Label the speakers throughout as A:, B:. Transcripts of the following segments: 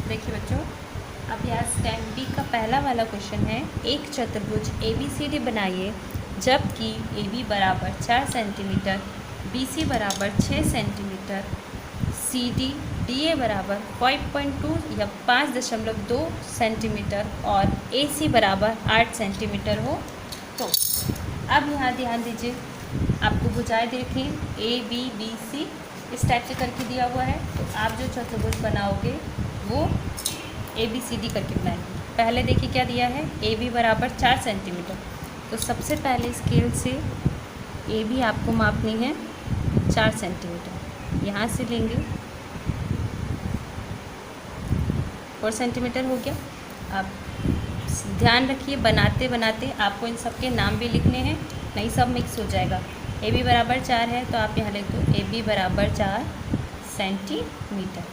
A: देखिए बच्चों, अब यहाँ स्टेप बी का पहला वाला क्वेश्चन है, एक चतुर्भुज ABCD बनाइए जबकि AB बराबर 4 सेंटीमीटर, BC बराबर 6 सेंटीमीटर, CD DA बराबर 5.2 या 5.2 सेंटीमीटर और AC बराबर 8 सेंटीमीटर हो। तो अब यहाँ ध्यान दीजिए, आपको भुजाएं देखें ABBC इस टाइप से करके दिया हुआ है। तो आप जो चतुर्भुज बनाओगे वो ABCD करके बनाएंगे। पहले देखिए क्या दिया है, AB बराबर 4 सेंटीमीटर। तो सबसे पहले स्केल से AB आपको मापनी है 4 सेंटीमीटर, यहाँ से लेंगे 4 सेंटीमीटर हो गया। अब ध्यान रखिए, बनाते बनाते आपको इन सब के नाम भी लिखने हैं, नहीं सब मिक्स हो जाएगा। AB बराबर 4 है तो आप यहाँ लिख दो AB बराबर 4 सेंटीमीटर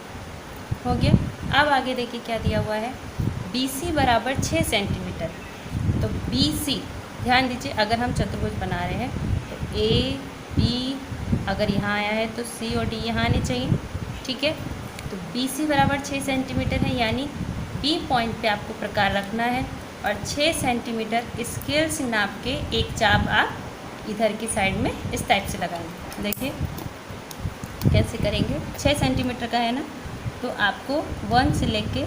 A: हो गया। अब आगे देखिए क्या दिया हुआ है, BC बराबर 6 सेंटीमीटर। तो BC ध्यान दीजिए, अगर हम चतुर्भुज बना रहे हैं तो AB अगर यहाँ आया है तो C और D यहाँ आने चाहिए, ठीक है। तो BC बराबर 6 सेंटीमीटर है, यानी B पॉइंट पे आपको प्रकार रखना है और 6 सेंटीमीटर स्केल से नाप के एक चाप आप इधर की साइड में इस टाइप से लगाएंगे। देखिए कैसे करेंगे, 6 सेंटीमीटर का है ना, तो आपको 1 से लेके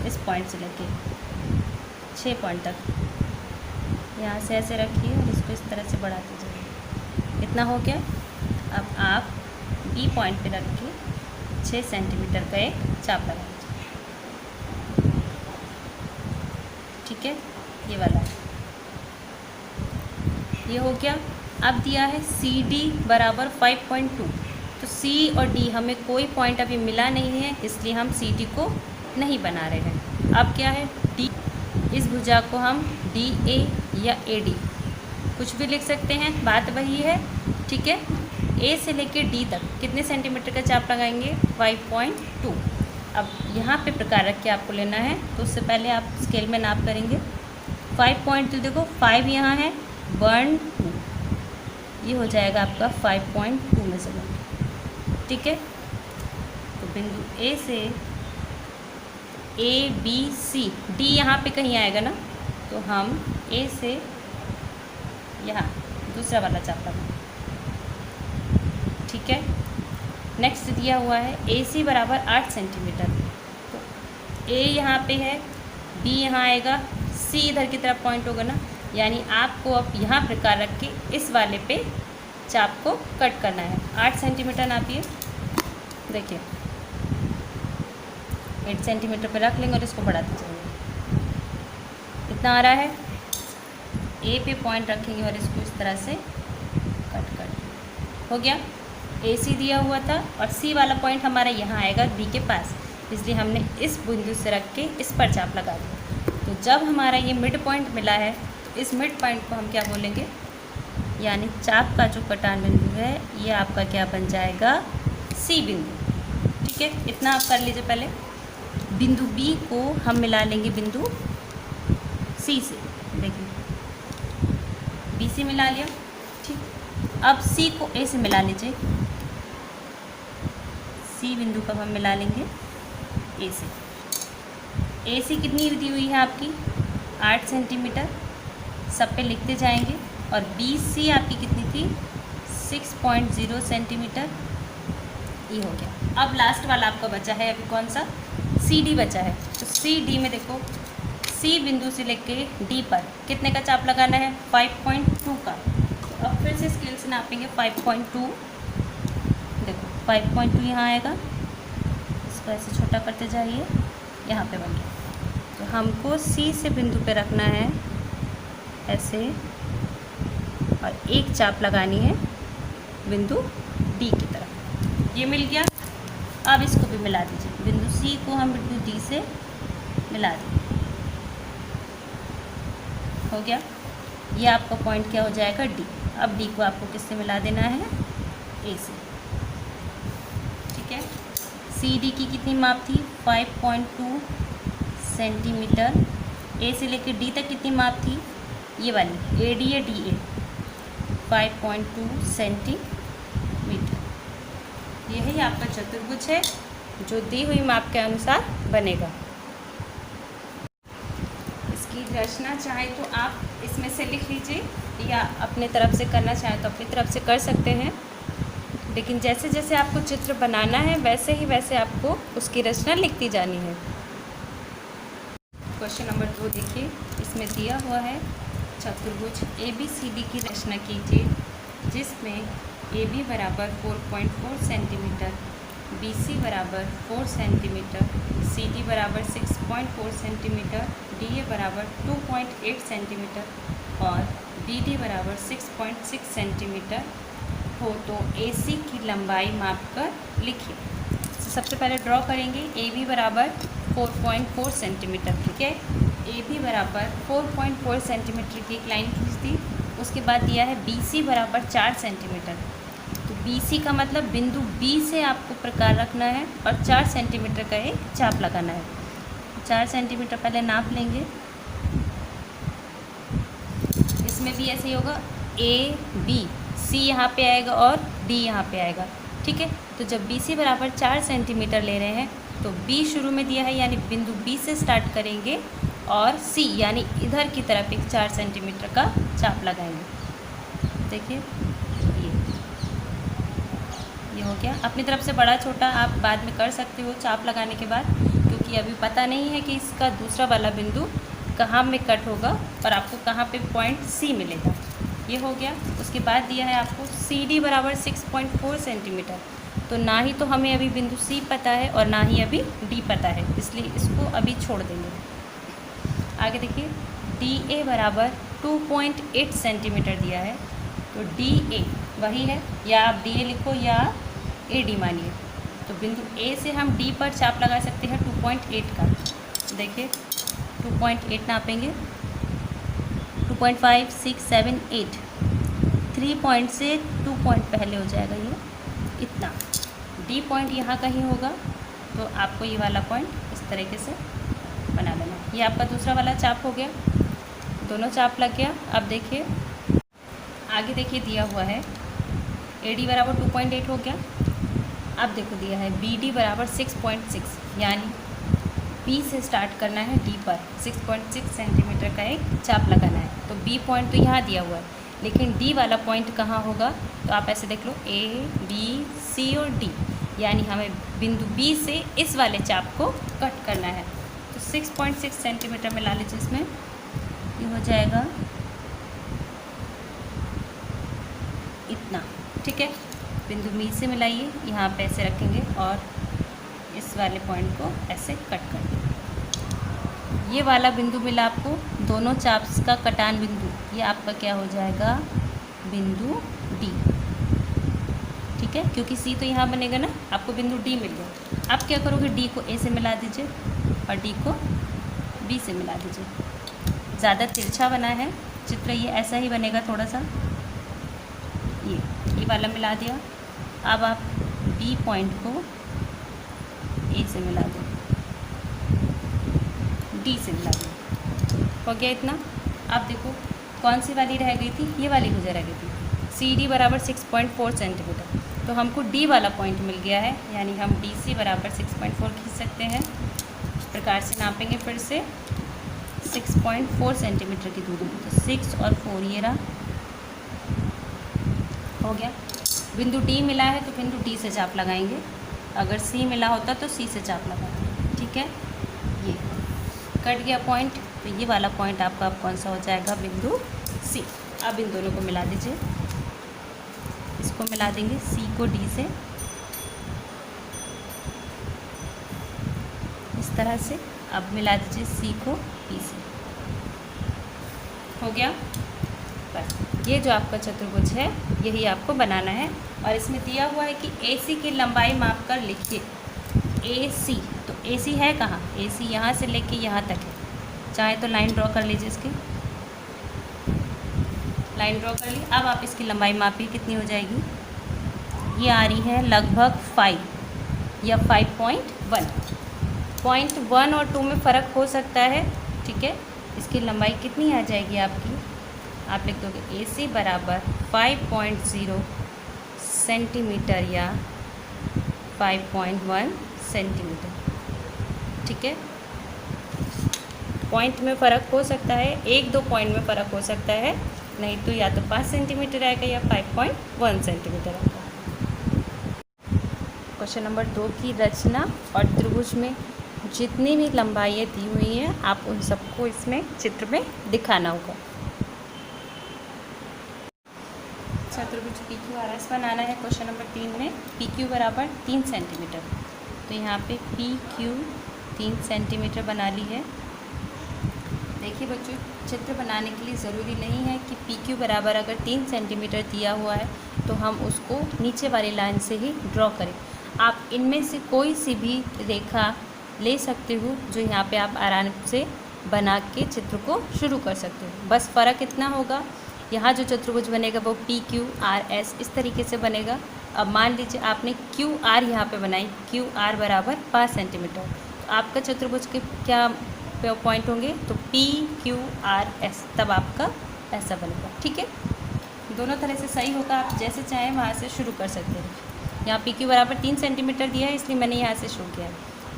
A: इस पॉइंट से लेके 6 पॉइंट तक यहाँ से ऐसे रखिए और इसको इस तरह से बढ़ाते जाइए। इतना हो गया। अब आप B पॉइंट पे रख के 6 सेंटीमीटर का एक चाप लगाइए, ठीक है। ये वाला है, ये हो गया। अब दिया है CD बराबर 5.2। तो C और D हमें कोई पॉइंट अभी मिला नहीं है, इसलिए हम CD को नहीं बना रहे हैं। अब क्या है, D, इस भुजा को हम DA या AD कुछ भी लिख सकते हैं, बात वही है, ठीक है। A से लेके D तक कितने सेंटीमीटर का चाप लगाएंगे, 5.2। अब यहाँ पे प्रकार रख के आपको लेना है, तो उससे पहले आप स्केल में नाप करेंगे। 5.2 देखो, 5 यहाँ है, 1 2, ये हो जाएगा आपका 5.2 में से, ठीक है। तो बिंदु A से ABC, D यहाँ पे कहीं आएगा ना, तो हम A से यहाँ दूसरा वाला चाप लगाएंगे, ठीक है। नेक्स्ट दिया हुआ है AC बराबर 8 सेंटीमीटर। तो A यहाँ पे है, B यहाँ आएगा, C इधर की तरफ पॉइंट होगा ना, यानी आपको अब यहाँ प्रकार रख के इस वाले पे चाप को कट करना है। 8 सेंटीमीटर नापिए, देखिए 8 सेंटीमीटर पे रख लेंगे और इसको बढ़ाते चलेंगे। कितना आ रहा है, A पे पॉइंट रखेंगे और इसको इस तरह से कट कर हो गया। AC दिया हुआ था और C वाला पॉइंट हमारा यहाँ आएगा B के पास, इसलिए हमने इस बिंदु से रख के इस पर चाप लगा दिया। तो जब हमारा ये मिड पॉइंट मिला है, तो इस मिड पॉइंट को हम क्या बोलेंगे, यानी चाप का जो कटान बिंदु है ये आपका क्या बन जाएगा, C बिंदु, ठीक है। इतना आप कर लीजिए। पहले बिंदु B को हम मिला लेंगे बिंदु C से, देखिए B से मिला लिया, ठीक। अब C को A से मिला लीजिए, C बिंदु को हम मिला लेंगे A से। AC कितनी दी हुई है आपकी, 8 सेंटीमीटर, सब पे लिखते जाएंगे। और BC आपकी कितनी थी, 6.0 सेंटीमीटर, ये हो गया। अब लास्ट वाला आपका बचा है, अभी कौन सा, CD बचा है। तो CD में देखो, C बिंदु से लेके D पर कितने का चाप लगाना है, 5.2 का। तो अब फिर से स्केल से नापेंगे 5.2, देखो 5.2 यहाँ आएगा, इसको ऐसे छोटा करते जाइए, यहाँ पे बन गया। तो हमको C से बिंदु पे रखना है ऐसे, और एक चाप लगानी है बिंदु D की तरफ। ये मिल गया। अब इसको भी मिला दीजिए, बिंदु C को हम बिंदु D से मिला देंगे, हो गया। ये आपका पॉइंट क्या हो जाएगा, D। अब D को आपको किससे मिला देना है, A से, ठीक है। CD की कितनी माप थी, 5.2 सेंटीमीटर। A से लेकर D तक कितनी माप थी, ये वाली AD या DA, 5.2 सेंटीमीटर। यही आपका चतुर्भुज है जो दी हुई माप के अनुसार बनेगा। इसकी रचना चाहे तो आप इसमें से लिख लीजिए या अपने तरफ से करना चाहें तो अपनी तरफ से कर सकते हैं, लेकिन जैसे जैसे आपको चित्र बनाना है वैसे ही वैसे आपको उसकी रचना लिखती जानी है। क्वेश्चन नंबर 2 देखिए, इसमें दिया हुआ है चतुर्भुज ABCD की रचना कीजिए जिसमें AB बराबर 4.4 सेंटीमीटर, BC बराबर 4 सेंटीमीटर, CD बराबर 6.4 सेंटीमीटर, DA बराबर 2.8 सेंटीमीटर और BD बराबर 6.6 सेंटीमीटर हो तो AC की लंबाई माप कर लिखिए। तो सबसे पहले ड्रॉ करेंगे AB बराबर 4.4 सेंटीमीटर, ठीक है। AB बराबर 4.4 सेंटीमीटर की एक लाइन खींच दी। उसके बाद दिया है BC बराबर 4 सेंटीमीटर। तो BC का मतलब बिंदु B से आपको प्रकार रखना है और 4 सेंटीमीटर का एक चाप लगाना है। 4 सेंटीमीटर पहले नाप लेंगे। इसमें भी ऐसे ही होगा, AB, C यहाँ पे आएगा और D यहाँ पे आएगा, ठीक है। तो जब BC बराबर 4 सेंटीमीटर ले रहे हैं तो B शुरू में दिया है यानी बिंदु B से स्टार्ट करेंगे और C यानी इधर की तरफ एक 4 सेंटीमीटर का चाप लगाएंगे। देखिए ये हो गया। अपनी तरफ से बड़ा छोटा आप बाद में कर सकते हो चाप लगाने के बाद, क्योंकि अभी पता नहीं है कि इसका दूसरा वाला बिंदु कहाँ में कट होगा और आपको कहाँ पे पॉइंट C मिलेगा। ये हो गया। उसके बाद दिया है आपको CD बराबर 6.4 सेंटीमीटर। तो ना ही तो हमें अभी बिंदु C पता है और ना ही अभी D पता है, इसलिए इसको अभी छोड़ देंगे। आगे देखिए, DA बराबर 2.8 सेंटीमीटर दिया है। तो DA वही है, या आप DA लिखो या AD मानिए। तो बिंदु A से हम D पर चाप लगा सकते हैं 2.8 का। देखिए 2.8 नापेंगे, 2.5, 6, 7, 8, 3 पॉइंट से 2 पॉइंट पहले हो जाएगा ये इतना। D पॉइंट यहाँ कहीं होगा तो आपको ये वाला पॉइंट इस तरीके से बना लेना। ये आपका दूसरा वाला चाप हो गया, दोनों चाप लग गया। अब देखिए आगे देखिए दिया हुआ है AD बराबर 2.8 हो गया। अब देखो दिया है BD बराबर 6.6, यानी B से स्टार्ट करना है D पर 6.6 सेंटीमीटर का एक चाप लगाना है। तो B पॉइंट तो यहाँ दिया हुआ है, लेकिन D वाला पॉइंट कहाँ होगा? तो आप ऐसे देख लो A, B, C और D, यानी हमें बिंदु B से इस वाले चाप को कट करना है। तो 6.6 सेंटीमीटर में ला लीजिए, इसमें ये हो जाएगा इतना, ठीक है। बिंदु B से मिलाइए, यहाँ पे ऐसे रखेंगे और इस वाले पॉइंट को ऐसे कट कर दें। ये वाला बिंदु मिला आपको, दोनों चाप्स का कटान बिंदु, ये आपका क्या हो जाएगा? बिंदु D, ठीक है, क्योंकि C तो यहाँ बनेगा ना, आपको बिंदु D मिल गया। आप क्या करोगे? D को A से मिला दीजिए और D को B से मिला दीजिए। ज़्यादा तिरछा बना है चित्र, ये ऐसा ही बनेगा थोड़ा सा। ये वाला मिला दिया। अब आप B पॉइंट को A से मिला दो, D से मिला दो, हो गया इतना। अब देखो कौन सी वाली रह गई थी? ये वाली गुजर रह गई थी। CD बराबर 6.4 सेंटीमीटर, तो हमको D वाला पॉइंट मिल गया है, यानी हम DC बराबर 6.4 खींच सकते हैं। इस प्रकार से नापेंगे फिर से 6.4 सेंटीमीटर की दूरी, तो 6 और 4 ये रहा, हो गया। बिंदु D मिला है तो बिंदु D से चाप लगाएंगे, अगर C मिला होता तो C से चाप लगाएंगे, ठीक है। ये कट गया पॉइंट, तो ये वाला पॉइंट आपका अब कौन सा हो जाएगा? बिंदु C। अब इन दोनों को मिला दीजिए, इसको मिला देंगे C को D से, इस तरह से। अब मिला दीजिए C को D से, हो गया। बस ये जो आपका चतुर्भुज है यही आपको बनाना है, और इसमें दिया हुआ है कि AC की लंबाई माप कर लिखिए। AC, तो AC है कहाँ? AC यहाँ से लेके यहाँ तक है। चाहे तो लाइन ड्रॉ कर लीजिए, इसकी लाइन ड्रॉ कर ली। अब आप इसकी लंबाई मापिए, कितनी हो जाएगी? ये आ रही है लगभग 5 या 5.1। 0.1 और 2 में फ़र्क हो सकता है, ठीक है। इसकी लंबाई कितनी आ जाएगी आपकी? आप लिख दोगे AC बराबर 5.0 सेंटीमीटर या 5.1 सेंटीमीटर। ठीक है, पॉइंट में फ़र्क हो सकता है, 1-2 पॉइंट में फ़र्क हो सकता है, नहीं तो या तो 5 सेंटीमीटर आएगा या 5.1 सेंटीमीटर आएगा। क्वेश्चन नंबर 2 की रचना और त्रिभुज में जितनी भी लंबाइयाँ दी हुई हैं आप उन सबको इसमें चित्र में दिखाना होगा। चतुर्भुज PQRS बनाना है। क्वेश्चन नंबर 3 में PQ बराबर 3 सेंटीमीटर, तो यहाँ पे PQ 3 सेंटीमीटर बना ली है। देखिए बच्चों, चित्र बनाने के लिए ज़रूरी नहीं है कि PQ बराबर अगर 3 सेंटीमीटर दिया हुआ है तो हम उसको नीचे वाली लाइन से ही ड्रॉ करें। आप इनमें से कोई सी भी रेखा ले सकते हो जो यहाँ पे आप आराम से बना के चित्र को शुरू कर सकते हो। बस फ़र्क इतना होगा, यहाँ जो चतुर्भुज बनेगा वो PQRS इस तरीके से बनेगा। अब मान लीजिए आपने QR यहाँ पे बनाई, QR बराबर 5 सेंटीमीटर, तो आपका चतुर्भुज के क्या पॉइंट होंगे, तो PQRS, तब आपका ऐसा बनेगा। ठीक है, दोनों तरह से सही होगा, आप जैसे चाहें वहाँ से शुरू कर सकते हैं। यहाँ PQ बराबर 3 सेंटीमीटर दिया है इसलिए मैंने यहाँ से शुरू किया है।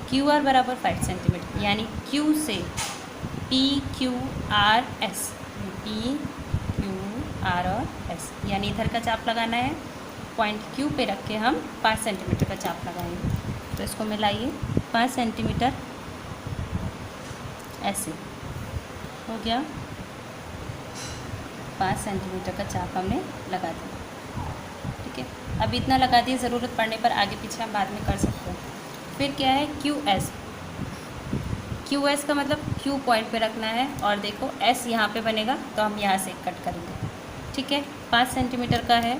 A: QR बराबर 5 सेंटीमीटर, यानी Q से PQRS, PQRS, यानी इधर का चाप लगाना है, पॉइंट Q पे रख के हम 5 सेंटीमीटर का चाप लगाएंगे। तो इसको मिलाइए, 5 सेंटीमीटर ऐसे हो गया, 5 सेंटीमीटर का चाप हमने लगा दिया। ठीक है, अब इतना लगा दिए, ज़रूरत पड़ने पर आगे पीछे हम बाद में कर सकते हैं। फिर क्या है QS, QS का मतलब Q पॉइंट पे रखना है, और देखो S यहाँ पे बनेगा तो हम यहाँ से कट करेंगे। ठीक है, 5 सेंटीमीटर का है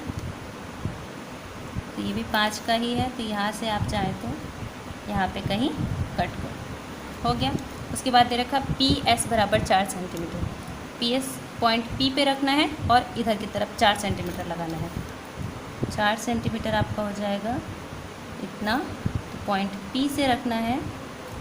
A: तो ये भी 5 का ही है, तो यहाँ से आप चाहें तो यहाँ पे कहीं कट करो, हो गया। उसके बाद दे रखा PS बराबर 4 सेंटीमीटर, PS पॉइंट P पे रखना है और इधर की तरफ 4 सेंटीमीटर लगाना है। 4 सेंटीमीटर आपका हो जाएगा इतना, तो पॉइंट P से रखना है,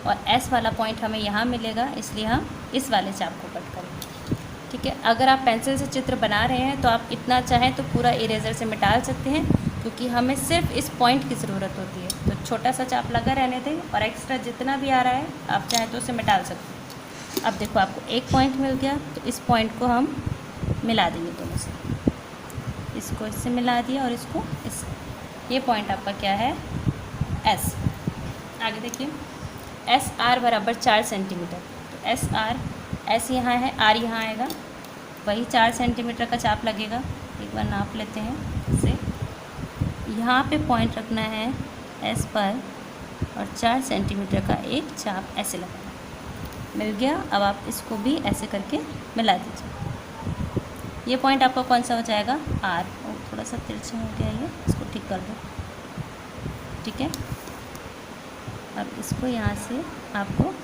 A: और S वाला पॉइंट हमें यहाँ मिलेगा, इसलिए हम इस वाले चाप को कट करेंगे। ठीक है, अगर आप पेंसिल से चित्र बना रहे हैं तो आप इतना चाहें तो पूरा इरेजर से मिटा सकते हैं, क्योंकि हमें सिर्फ इस पॉइंट की ज़रूरत होती है। तो छोटा सा चाप लगा रहने दें, और एक्स्ट्रा जितना भी आ रहा है आप चाहें तो उसे मिटा सकते हैं। अब देखो आपको एक पॉइंट मिल गया, तो इस पॉइंट को हम मिला देंगे दोनों से, इसको इससे मिला दिया और इसको इससे। ये पॉइंट आपका क्या है, S। आगे देखिए, SR बराबर 4 सेंटीमीटर, तो SR, S यहाँ है, R यहाँ आएगा, वही 4 सेंटीमीटर का चाप लगेगा। एक बार नाप लेते हैं इसे, यहाँ पे पॉइंट रखना है S पर, और 4 सेंटीमीटर का एक चाप ऐसे लगाना, मिल गया। अब आप इसको भी ऐसे करके मिला दीजिए। ये पॉइंट आपका कौन सा हो जाएगा, R। और थोड़ा सा तिरछा हो गया ये, इसको ठीक कर दो। ठीक है, अब इसको यहाँ से आपको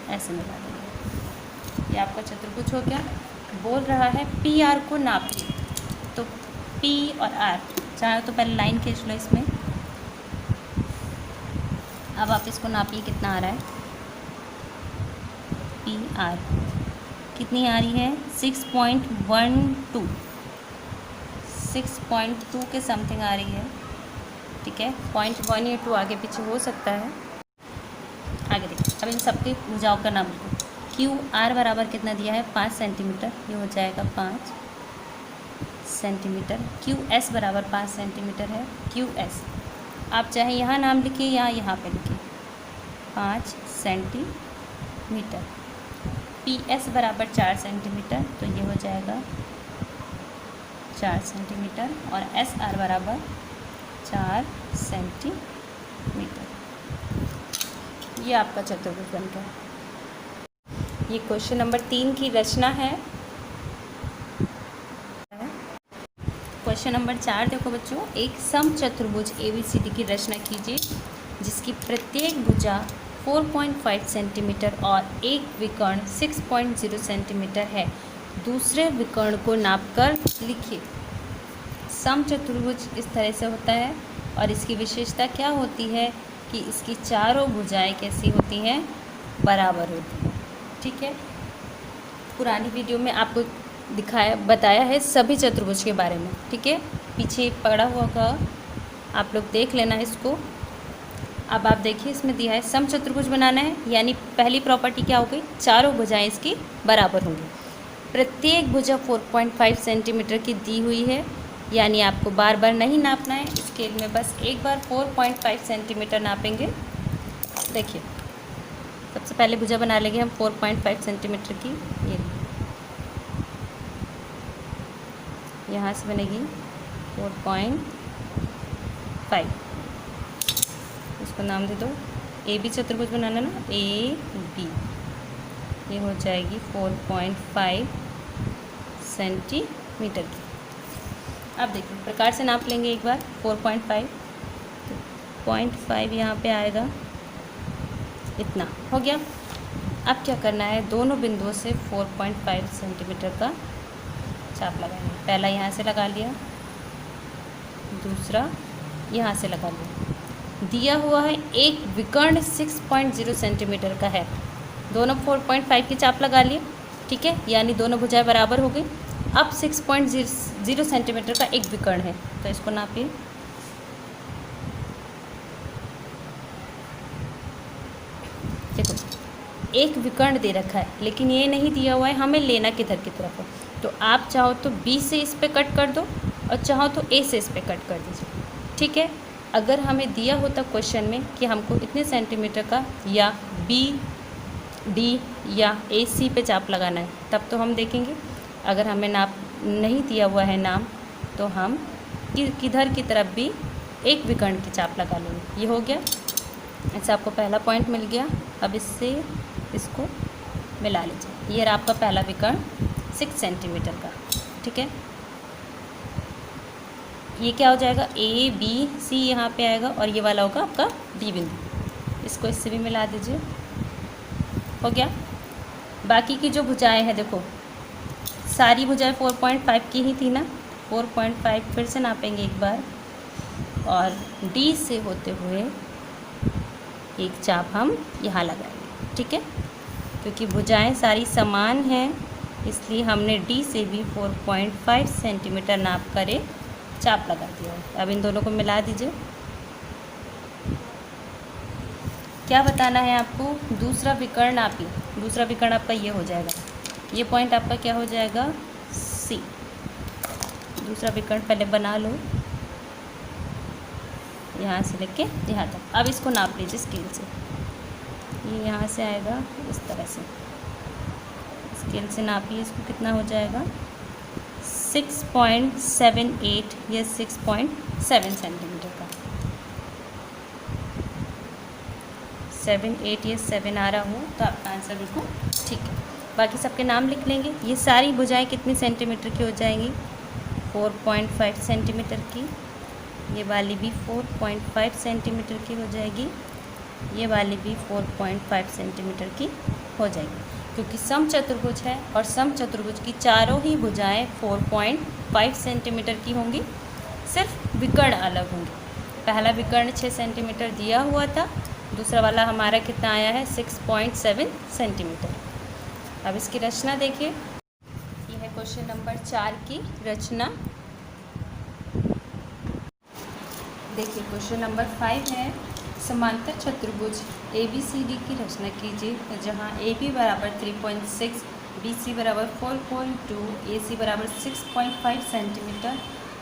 A: ऐसे मिला देंगे, ये आपका चतुर्भुज हो गया। बोल रहा है PR को नापिए, तो P और R, चाहे तो पहले लाइन खींच लो इसमें। अब आप इसको नापिए कितना आ रहा है, PR कितनी आ रही है, 6.12, 6.2 के समथिंग आ रही है। ठीक है, 0.1 या 2 आगे पीछे हो सकता है। आगे देखिए, अब इन सबके भुजाओं का नाम लिखो। QR बराबर कितना दिया है, 5 सेंटीमीटर, ये हो जाएगा 5 सेंटीमीटर। QS बराबर 5 सेंटीमीटर है, QS आप चाहे यहाँ नाम लिखिए या यहाँ पे लिखिए, 5 सेंटीमीटर। PS बराबर 4 सेंटीमीटर, तो ये हो जाएगा 4 सेंटीमीटर, और SR बराबर 4 सेंटीमीटर। ये आपका चतुर्भुज बन गया। ये क्वेश्चन नंबर 3 की रचना है। क्वेश्चन नंबर 4 देखो बच्चों, एक समचतुर्भुज ABCD की रचना कीजिए जिसकी प्रत्येक भुजा 4.5 सेंटीमीटर और एक विकर्ण 6.0 सेंटीमीटर है। दूसरे विकर्ण को नापकर लिखिए। समचतुर्भुज इस तरह से होता है, और इसकी विशेषता क्या होती है कि इसकी चारों भुजाएं कैसी होती हैं, बराबर होती हैं। ठीक है, पुरानी वीडियो में आपको बताया है सभी चतुर्भुज के बारे में। ठीक है, पीछे पड़ा हुआ होगा, आप लोग देख लेना इसको। अब आप देखिए इसमें दिया है समचतुर्भुज बनाना है, यानी पहली प्रॉपर्टी क्या हो गई, चारों भुजाएं इसकी बराबर होंगी। प्रत्येक भुजा 4.5 सेंटीमीटर की दी हुई है, यानी आपको बार बार नहीं नापना है, स्केल में बस एक बार 4.5 सेंटीमीटर नापेंगे। देखिए सबसे पहले भुजा बना लेंगे हम 4.5 सेंटीमीटर की। ये यहाँ से बनेगी 4.5, इसको नाम दे दो ए बी चतुर्भुज बनाना ना, ए बी, ये हो जाएगी 4.5 सेंटीमीटर की। अब देखिए प्रकार से नाप लेंगे एक बार 4.5, 0.5 यहाँ पे आएगा, इतना हो गया। अब क्या करना है, दोनों बिंदुओं से 4.5 सेंटीमीटर का चाप लगाएंगे। पहला यहाँ से लगा लिया, दूसरा यहाँ से लगा लिया। दिया हुआ है एक विकर्ण 6.0 सेंटीमीटर का है, दोनों 4.5 की चाप लगा लिए, ठीक है, यानी दोनों भुजाएं बराबर हो गई। अब 6.0 सेंटीमीटर का एक विकर्ण है, तो इसको नापिए। देखो एक विकर्ण दे रखा है, लेकिन ये नहीं दिया हुआ है हमें लेना किधर की तरफ है। तो आप चाहो तो बी से इस पे कट कर दो और चाहो तो ए से इस पे कट कर दीजिए, ठीक है। अगर हमें दिया होता क्वेश्चन में कि हमको इतने सेंटीमीटर का या बी डी या ए सी पे चाप लगाना है, तब तो हम देखेंगे। अगर हमें नाप नहीं दिया हुआ है नाम, तो हम किधर की तरफ भी एक विकर्ण की चाप लगा लेंगे। ये हो गया, ऐसा आपको पहला पॉइंट मिल गया। अब इससे इसको मिला लीजिए, ये रहा आपका पहला विकर्ण 6 सेंटीमीटर का, ठीक है। ये क्या हो जाएगा, ए बी सी यहाँ पे आएगा और ये वाला होगा आपका डी बिंदु, इसको इससे भी मिला दीजिए, हो गया। बाकी की जो भुजाएं हैं, देखो सारी भुजाएं 4.5 की ही थी ना, 4.5 फिर से नापेंगे एक बार, और डी से होते हुए एक चाप हम यहाँ लगाएंगे, ठीक है। क्योंकि भुजाएं सारी समान हैं, इसलिए हमने डी से भी 4.5 सेंटीमीटर नाप कर एक चाप लगा दिया है। अब इन दोनों को मिला दीजिए। क्या बताना है आपको, दूसरा विकर्ण नापिए। दूसरा विकर्ण आपका ये हो जाएगा, ये पॉइंट आपका क्या हो जाएगा, सी। दूसरा विकर्ण पहले बना लो, यहाँ से लेके यहाँ तक। अब इसको नाप लीजिए स्केल से, ये यहाँ से आएगा इस तरह से, स्केल से नापिए, इसको कितना हो जाएगा, 6.78 या 6.7 सेंटीमीटर का। 7, 8 या 7 आ रहा हो तो आपका आंसर बिल्कुल ठीक है। बाकी सबके नाम लिख लेंगे। ये सारी भुजाएं कितनी सेंटीमीटर की हो जाएंगी, 4.5 सेंटीमीटर की। ये वाली भी 4.5 सेंटीमीटर की हो जाएगी, ये वाली भी 4.5 सेंटीमीटर की हो जाएगी। क्योंकि समचतुर्भुज है और समचतुर्भुज की चारों ही भुजाएं 4.5 सेंटीमीटर की होंगी, सिर्फ विकर्ण अलग होंगे। पहला विकर्ण 6 सेंटीमीटर दिया हुआ था, दूसरा वाला हमारा कितना आया है, 6.7 सेंटीमीटर। अब इसकी रचना देखिए, ये है क्वेश्चन नंबर 4 की रचना। देखिए क्वेश्चन नंबर 5 है, समांतर चतुर्भुज ABCD की रचना कीजिए, जहां AB बराबर 3.6, BC बराबर 4.2, AC बराबर 6.5 सेंटीमीटर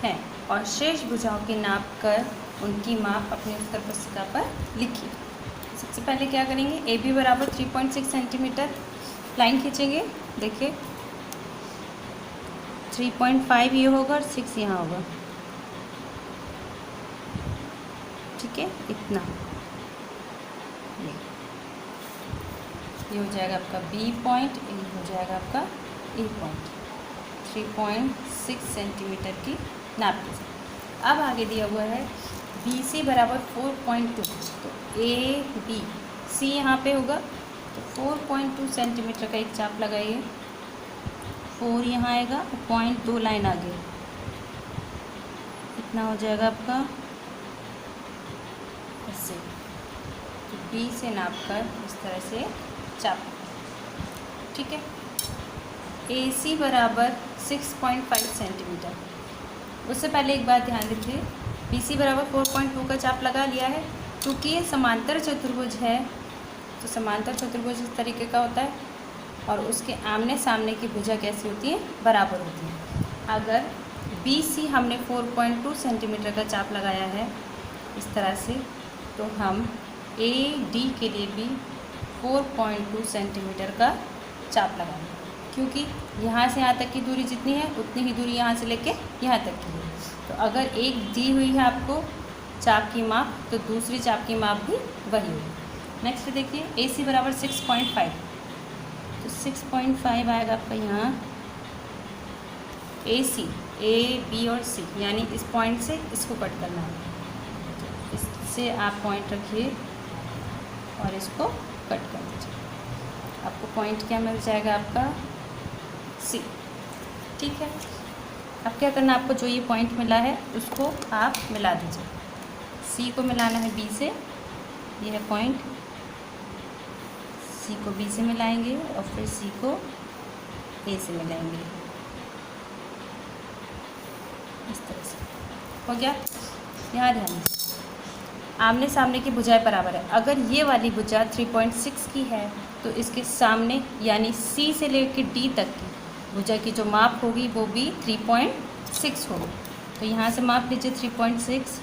A: है, और शेष भुजाओं की नाप कर उनकी माप अपनी उत्तर पुस्तिका पर लिखिए। सबसे पहले क्या करेंगे, AB बराबर 3.6 सेंटीमीटर, लाइन खींचेंगे। देखिए 3.5 ये होगा और 6 यहाँ होगा, ठीक है, इतना। ये हो जाएगा आपका B पॉइंट, ये हो जाएगा आपका A पॉइंट। 3.6 सेंटीमीटर की नाप लीजिए। अब आगे दिया हुआ है BC बराबर 4.2, तो AB C यहाँ पे होगा, तो 4.2 सेंटीमीटर का एक चाप लगाइए। 4 यहाँ आएगा, 0.2 लाइन आगे, इतना हो जाएगा आपका ऐसे। तो B से नाप कर इस तरह से चाप, ठीक है। AC बराबर 6.5 सेंटीमीटर। उससे पहले एक बात ध्यान रखिए, BC बराबर 4.2 का चाप लगा लिया है, क्योंकि ये समांतर चतुर्भुज है तो समांतर चतुर्भुज इस तरीके का होता है और उसके आमने सामने की भुजा कैसी होती है, बराबर होती है। अगर BC हमने 4.2 सेंटीमीटर का चाप लगाया है इस तरह से, तो हम AD के लिए भी 4.2 सेंटीमीटर का चाप लगाएंगे, क्योंकि यहाँ से यहाँ तक की दूरी जितनी है उतनी ही दूरी यहाँ से लेके यहाँ तक की है। तो अगर एक दी हुई है आपको चाप की माप, तो दूसरी चाप की माप भी वही होगी। नेक्स्ट देखिए AC बराबर 6.5, तो 6.5 आएगा आपका यहाँ AC, A, B और C, यानी इस पॉइंट से इसको कट करना है। तो इससे आप पॉइंट रखिए और इसको कट कर दीजिए, आपको पॉइंट क्या मिल जाएगा, आपका C। ठीक है, अब क्या करना है, आपको जो ये पॉइंट मिला है उसको आप मिला दीजिए। C को मिलाना है B से, ये है पॉइंट, C को B से मिलाएंगे और फिर C को A से मिलाएंगे, इस तरह से हो गया। यहाँ ध्यान दीजिए, आमने सामने की भुजाएं बराबर है। अगर ये वाली भुजा 3.6 की है तो इसके सामने यानी C से लेकर D तक की भुजा की जो माप होगी वो भी 3.6 होगी। तो यहाँ से माप लीजिए 3.6,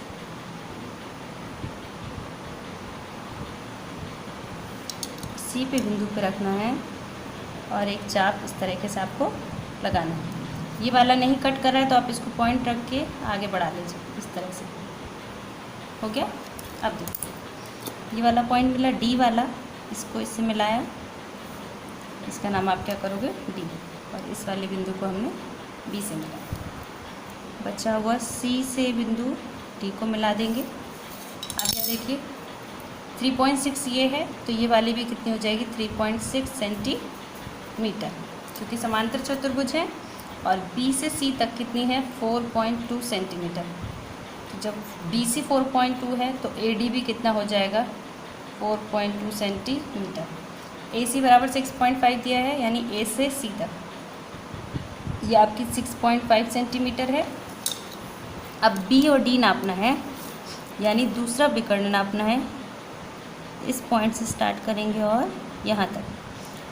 A: C पे बिंदु पे रखना है और एक चाप इस तरीके से आपको लगाना है। ये वाला नहीं कट कर रहा है तो आप इसको पॉइंट रख के आगे बढ़ा लीजिए, इस तरह से हो गया। अब देखिए ये वाला पॉइंट मिला D वाला, इसको इससे मिलाया, इसका नाम आप क्या करोगे D, और इस वाले बिंदु को हमने B से मिलाया। बचा हुआ C से बिंदु D को मिला देंगे। अब यह देखिए 3.6 ये है तो ये वाली भी कितनी हो जाएगी, 3.6 सेंटीमीटर, क्योंकि समांतर चतुर्भुज है। और B से C तक कितनी है, 4.2 सेंटीमीटर। तो जब BC 4.2 है तो AD भी कितना हो जाएगा, 4.2 सेंटीमीटर। AC बराबर 6.5 दिया है, यानी A से C तक ये आपकी 6.5 सेंटीमीटर है। अब B और D नापना है, यानी दूसरा विकर्ण नापना है। इस पॉइंट से स्टार्ट करेंगे और यहाँ तक,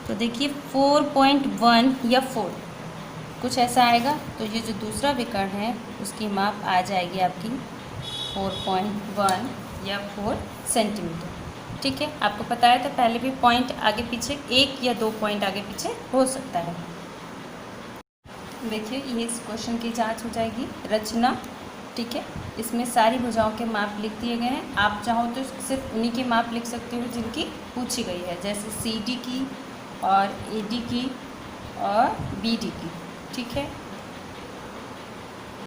A: तो देखिए 4.1 या 4 कुछ ऐसा आएगा। तो ये जो दूसरा विकर्ण है उसकी माप आ जाएगी आपकी 4.1 या 4 सेंटीमीटर। ठीक है, आपको पता है तो पहले भी पॉइंट आगे पीछे, एक या दो पॉइंट आगे पीछे हो सकता है। देखिए ये इस क्वेश्चन की जांच हो जाएगी, रचना। ठीक है, इसमें सारी भुजाओं के माप लिख दिए गए हैं। आप चाहो तो सिर्फ उन्हीं के माप लिख सकते हो जिनकी पूछी गई है, जैसे CD की और AD की और BD की। ठीक है।